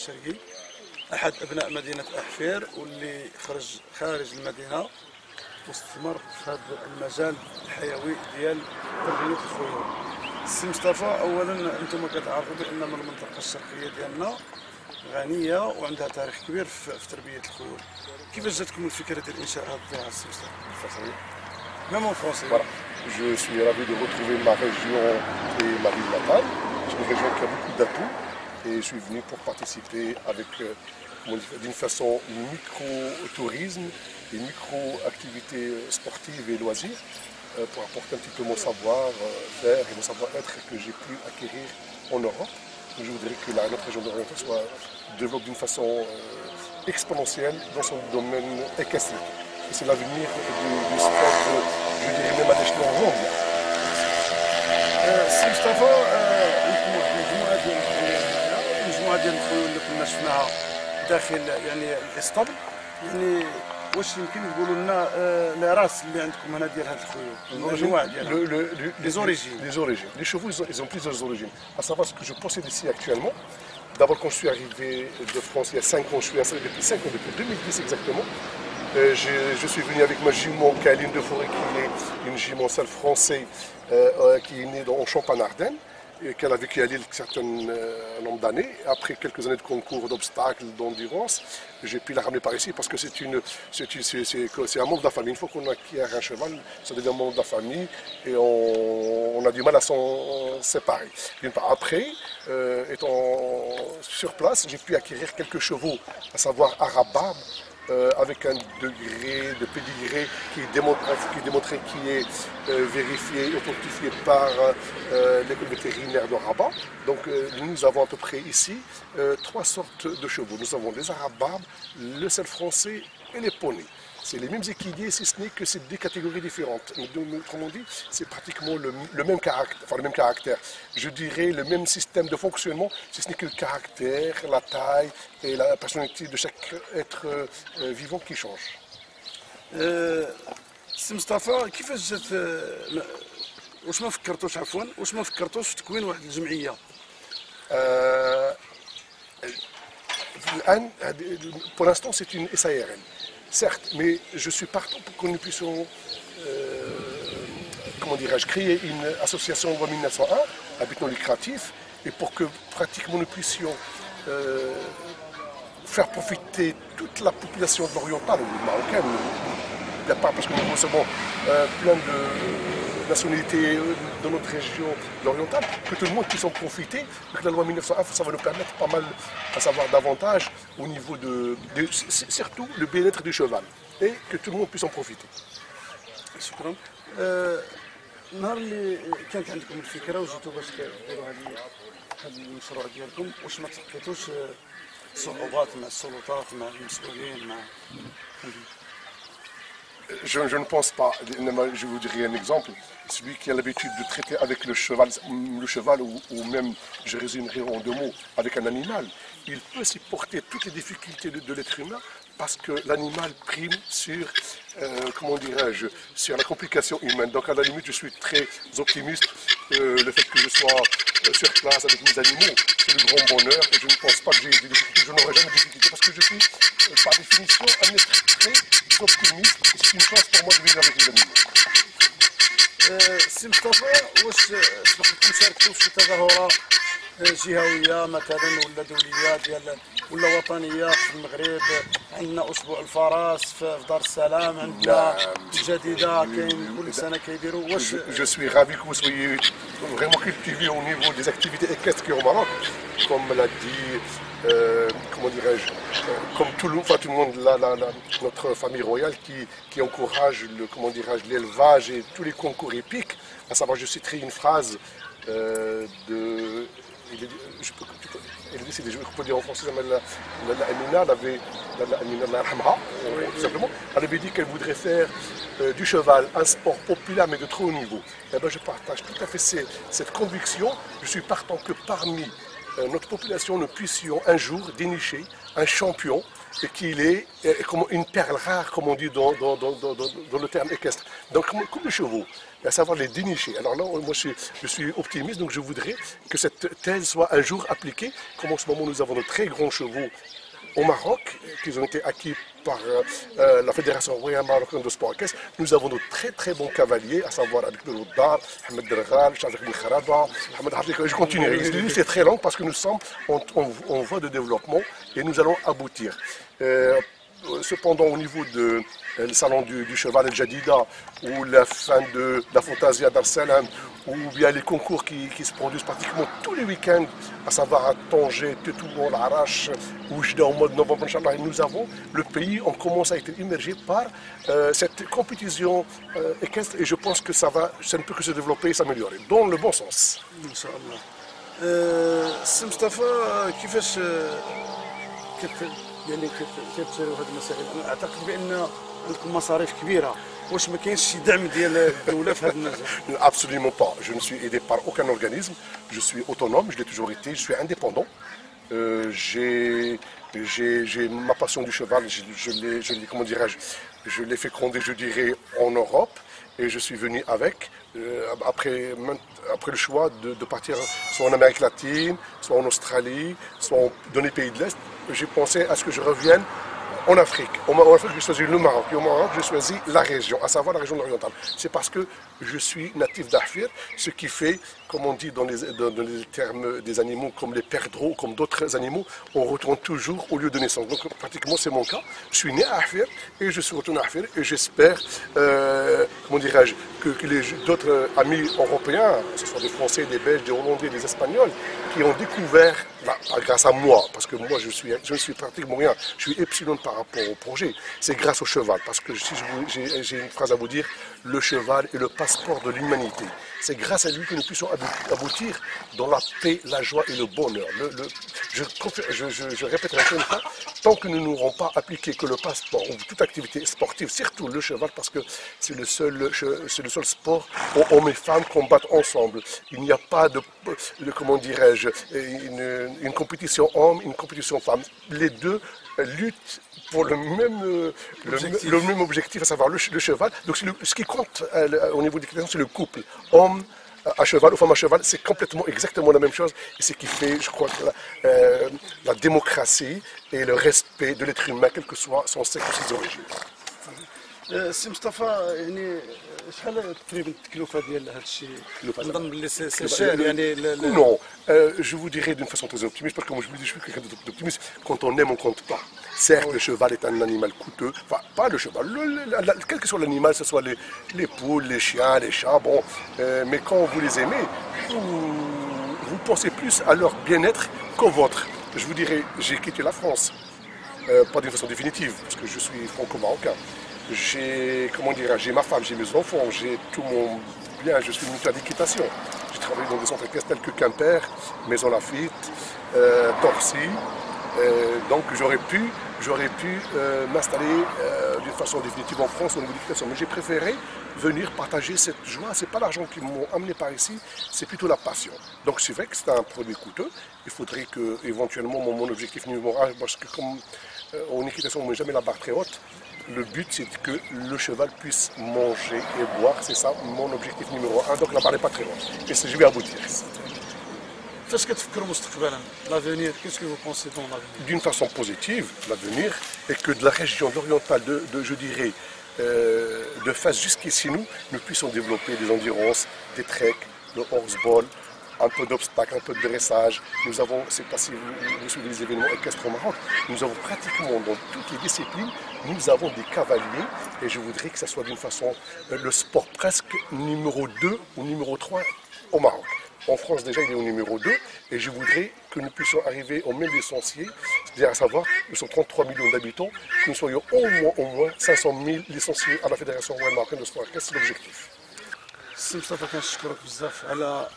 الشرقي، أحد أبناء مدينة أحفير واللي خارج المدينة واستثمر في هذا المجال الحيوي ديال تربية الخيول. السي مصطفى، أولا أنتم كتعرفوا بأن من المنطقة الشرقية ديالنا غنية وعندها تاريخ كبير في تربية الخيول. كيفاش جاتكم الفكرة ديال إنشاء هذا الضيعة السي مصطفى؟ Même en français. Voilà. Je suis ravi de retrouver ma région et ma ville natale. C'est une région qui a beaucoup d'atouts et je suis venu pour participer avec d'une façon micro-tourisme et micro-activités sportives et loisirs pour apporter un petit peu mon savoir-faire et mon savoir-être que j'ai pu acquérir en Europe. Je voudrais que notre région d'Oriental soit développe d'une façon exponentielle dans son domaine équestre. C'est l'avenir du sport, je dirais même à l'échelon mondial. السي مصطفى، عندكم واحد المجموعة ديال الخيول هنايا، المجموعة ديال الخيول اللي كنا شفناها داخل يعني الاسطبل، يعني واش يمكن تقولوا لنا لي راس اللي عندكم هنا ديال هاد الخيول؟ الانواع ديالها، les origines. Les origines. Les chevaux, ils ont plusieurs origines. À savoir ce que je possède ici actuellement. D'abord, quand je suis arrivé de France il y a 5 ans, je suis installé depuis 5 ans, depuis 2010 exactement. Je suis venu avec ma jument Caline de Forêt, qui est une jument seule française qui est née en Champagne-Ardenne, et qu'elle a vécu à Lille un certain nombre d'années. Après quelques années de concours, d'obstacles, d'endurance, j'ai pu la ramener par ici parce que c'est un membre de la famille. Une fois qu'on acquiert un cheval, ça devient un membre de la famille et on a du mal à s'en séparer. Après, étant sur place, j'ai pu acquérir quelques chevaux, à savoir Arabarbe, avec un degré de pédigré qui est démontré, qui est vérifié, authentifié par l'école vétérinaire de Rabat. Donc nous avons à peu près ici 3 sortes de chevaux. Nous avons les arabarbes, le sel français et les poneys. C'est les mêmes équidiers, si ce n'est que c'est des catégories différentes. Autrement dit, c'est pratiquement le même caractère, Je dirais le même système de fonctionnement, si ce n'est que le caractère, la taille et la personnalité de chaque être vivant qui change. السي مصطفى، كيفاش جات واش ما فكرتوش واش ما فكرتوش في تكوين واحد الجمعية؟ Pour l'instant, c'est une SARL. Certes, mais je suis partant pour que nous puissions, créer une association en loi 1901, à but non lucratif, et pour que pratiquement nous puissions faire profiter toute la population de l'oriental, ou marocaine, parce que nous recevons plein de nationalités de notre région orientale, que tout le monde puisse en profiter. Donc la loi 1901, ça va nous permettre pas mal, à savoir davantage au niveau surtout le bien-être du cheval, et que tout le monde puisse en profiter. شكرا. النهار اللي كانت عندكم الفكره وجيتوا باش ديروا هذا المشروع ديالكم، واش ما تلقيتوش صعوبات مع السلطات، مع المسؤولين، مع Je ne pense pas. Je vous dirai un exemple. Celui qui a l'habitude de traiter avec le cheval ou même, je résumerai en 2 mots, avec un animal, il peut supporter toutes les difficultés de l'être humain parce que l'animal prime sur, sur la complication humaine. Donc à la limite, je suis très optimiste. Le fait que je sois sur place avec mes animaux, c'est le grand bonheur et je ne pense pas que j'ai des difficultés. Je n'aurai jamais de difficultés parce que je suis, par définition, un être très optimiste. C'est une chance pour moi de vivre avec les animaux. السي مصطفى، واش سبقتكم شاركتوا في تظاهرات جهويه مثلا ولا دوليه ولا وطنيه في المغرب؟ عندنا اسبوع الفرس في دار السلام، عندنا جديده كاين كل سنه كيديروا. واش Je suis ravi que vous soyez vraiment cultivé au niveau des activités équestres au Maroc, comme l'a dit, comme tout le monde, notre famille royale qui encourage l'élevage et tous les concours épiques. À savoir, je citerai une phrase je peux dire en français, Amina, elle avait dit qu'elle voudrait faire du cheval un sport populaire mais de très haut niveau. Et ben, je partage tout à fait cette conviction. Je suis partant que parmi notre population, nous puissions un jour dénicher un champion et qu'il est comme une perle rare, comme on dit dans le terme équestre. Donc comme les chevaux, à savoir les dénicher. Alors là, moi je suis optimiste, donc je voudrais que cette thèse soit un jour appliquée. Comme en ce moment nous avons de très grands chevaux au Maroc, qui ont été acquis par la Fédération royale marocaine de sport équestre. Nous avons de très très bons cavaliers, à savoir Abdel Ouddar, Ahmed Derghal, Shafik Ben Kharaba, Ahmed Hafik. Je continue. C'est très long parce que nous sommes en voie de développement et nous allons aboutir. Cependant, au niveau du salon du cheval El Jadida, ou la fin de la Fantasia d'Arsalam, ou bien les concours qui se produisent pratiquement tous les week-ends, à savoir à Tanger, Tétouan, l'Arache, ou Jda au mois de novembre, Inch'Allah, nous avons le pays, on commence à être immergé par cette compétition équestre, et je pense que ça ne peut que se développer et s'améliorer, dans le bon sens. Inch'Allah. سي مصطفى كيفاش يعني كتشاركوا هذه المسائل؟ انا اعتقد بان عندكم مصاريف كبيره، واش ما كاينش شي دعم ديال الدوله في هذا المجال؟ Absolument pas. Je ne suis aidé par aucun organisme. Je suis autonome, je l'ai toujours été, je suis indépendant. J'ai ma passion du cheval, comment dirais-je, je l'ai fécondé, je dirais, en Europe. Et je suis venu avec, après le choix de partir soit en Amérique latine, soit en Australie, soit dans les pays de l'Est. J'ai pensé à ce que je revienne en Afrique. En Afrique, j'ai choisi le Maroc. Et au Maroc, j'ai choisi la région, à savoir la région orientale. C'est parce que je suis natif d'Afir, ce qui fait, comme on dit dans les termes des animaux, comme les perdreaux, comme d'autres animaux, on retourne toujours au lieu de naissance. Donc pratiquement c'est mon cas. Je suis né à Afir et je suis retourné à Afir et j'espère, comment dirais-je, que d'autres amis européens, que ce soit des Français, des Belges, des Hollandais, des Espagnols, qui ont découvert, grâce à moi, parce que moi je suis pratiquement rien, je suis epsilon par rapport au projet, c'est grâce au cheval, parce que si j'ai une phrase à vous dire, le cheval est le passeport de l'humanité. C'est grâce à lui que nous puissions aboutir dans la paix, la joie et le bonheur. Je répéterai encore une fois, tant que nous n'aurons pas appliqué que le passeport ou toute activité sportive, surtout le cheval, parce que c'est le seul sport où hommes et femmes combattent ensemble. Il n'y a pas de comment dirais-je, une compétition homme, une compétition femme. Les deux luttent pour le même objectif, à savoir le cheval. Donc ce qui compte au niveau des l'équitation, c'est le couple. Homme à cheval ou femme à cheval, c'est complètement exactement la même chose. Et ce qui fait, je crois, la démocratie et le respect de l'être humain, quel que soit son sexe ou ses origines. سي مصطفى يعني شحال تقريبا التكلفه ديال هذا الشيء؟ نظن باللي سي شير يعني Non, je vous dirais d'une façon très optimiste, parce que moi je vous dis, je suis quelqu'un d'optimiste. Quand on aime, on ne compte pas. Certes, le cheval est un animal coûteux, enfin pas le cheval, quel que soit l'animal, que ce soit les poules, les chiens, les chats, bon, mais quand vous les aimez, vous pensez plus à leur bien-être qu'au vôtre. Je vous dirais, j'ai quitté la France, pas d'une façon définitive, parce que je suis franco-marocain. J'ai ma femme, j'ai mes enfants, j'ai tout mon bien, je suis militaire d'équitation. J'ai travaillé dans des centres équestres tels que Quimper, Maison Lafitte, Torcy. Donc j'aurais pu m'installer d'une façon définitive en France au niveau de l'équitation. Mais j'ai préféré venir partager cette joie. Ce n'est pas l'argent qui m'ont amené par ici, c'est plutôt la passion. Donc c'est vrai que c'est un produit coûteux. Il faudrait que éventuellement mon objectif numéro 1, parce que comme en équitation on ne met jamais la barre très haute, le but c'est que le cheval puisse manger et boire. C'est ça mon objectif numéro 1. Donc la barre n'est pas très haute. Et je vais aboutir. فاش كتفكروا مستقبلا l'avenir, qu'est-ce que vous pensez dans l'avenir? D'une façon positive, l'avenir est que de la région orientale, je dirais, de Fès jusqu'ici nous puissions développer des endurances, des treks, le horseball, un peu d'obstacles, un peu de dressage. Nous avons, c'est pas si vous suivez les événements équestres au Maroc, nous avons pratiquement dans toutes les disciplines, nous avons des cavaliers et je voudrais que ça soit d'une façon, le sport presque numéro 2 ou numéro 3 au Maroc. En France, déjà, il est au numéro 2 et je voudrais que nous puissions arriver au même licencié, c'est-à-dire à savoir, nous sommes 33 millions d'habitants, que nous soyons au moins 500 000 licenciés à la Fédération royale marocaine de sport équestre, c'est l'objectif. سي مصطفى كنشكرك بزاف على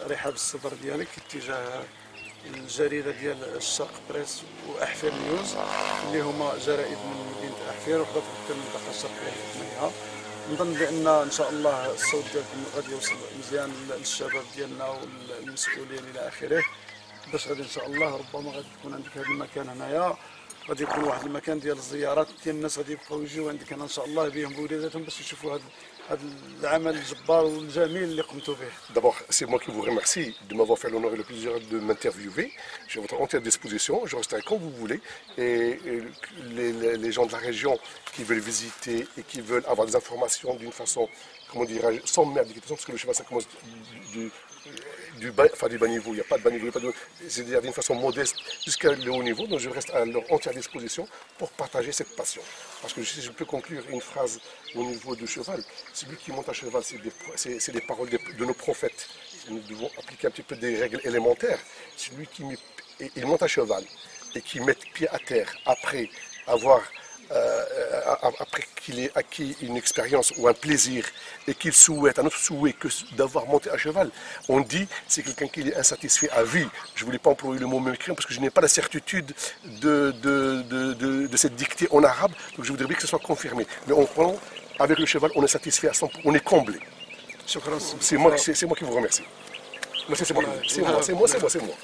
رحاب الصدر ديالك اتجاه الجريده ديال الشرق بريس واحفير نيوز اللي هما جرائد من مدينه احفير وحده في المنطقه الشرقيه الاكمليه. نظن بان ان شاء الله الصوت ديالكم غادي يوصل مزيان للشباب ديالنا والمسؤولين الى اخره، باش غادي ان شاء الله ربما غادي تكون عندك هذا المكان هنايا غادي يكون واحد المكان ديال الزيارات ديال الناس غادي يبقاو يجيو عندك هنا ان شاء الله بهم بولاداتهم باش يشوفوا هذا العمل الجبار والجميل اللي قمتوا به. D'abord, c'est moi qui vous remercie de m'avoir fait l'honneur et le plaisir de m'interviewer. J'ai votre entière disposition, je resterai quand vous voulez. Et les gens de la région qui veulent visiter et qui veulent avoir des informations d'une façon, comment dirais-je, sans merdification, parce que le cheval ça commence du bas niveau, il n'y a pas de bas niveau, c'est-à-dire d'une façon modeste jusqu'à le haut niveau. Donc je reste à leur entière disposition pour partager cette passion. Parce que si je peux conclure une phrase au niveau du cheval, celui qui monte à cheval, c'est des paroles de nos prophètes. Nous devons appliquer un petit peu des règles élémentaires. Celui qui il monte à cheval et qui met pied à terre après avoir après qu'il ait acquis une expérience ou un plaisir et qu'il souhaite, un autre souhait que d'avoir monté à cheval, on dit c'est quelqu'un qui est insatisfait à vie. Je ne voulais pas employer le mot mécréant parce que je n'ai pas la certitude de cette dictée en arabe, donc je voudrais bien que ce soit confirmé. Mais en prenant avec le cheval, on est satisfait à 100%, on est comblé. C'est moi qui vous remercie. C'est moi.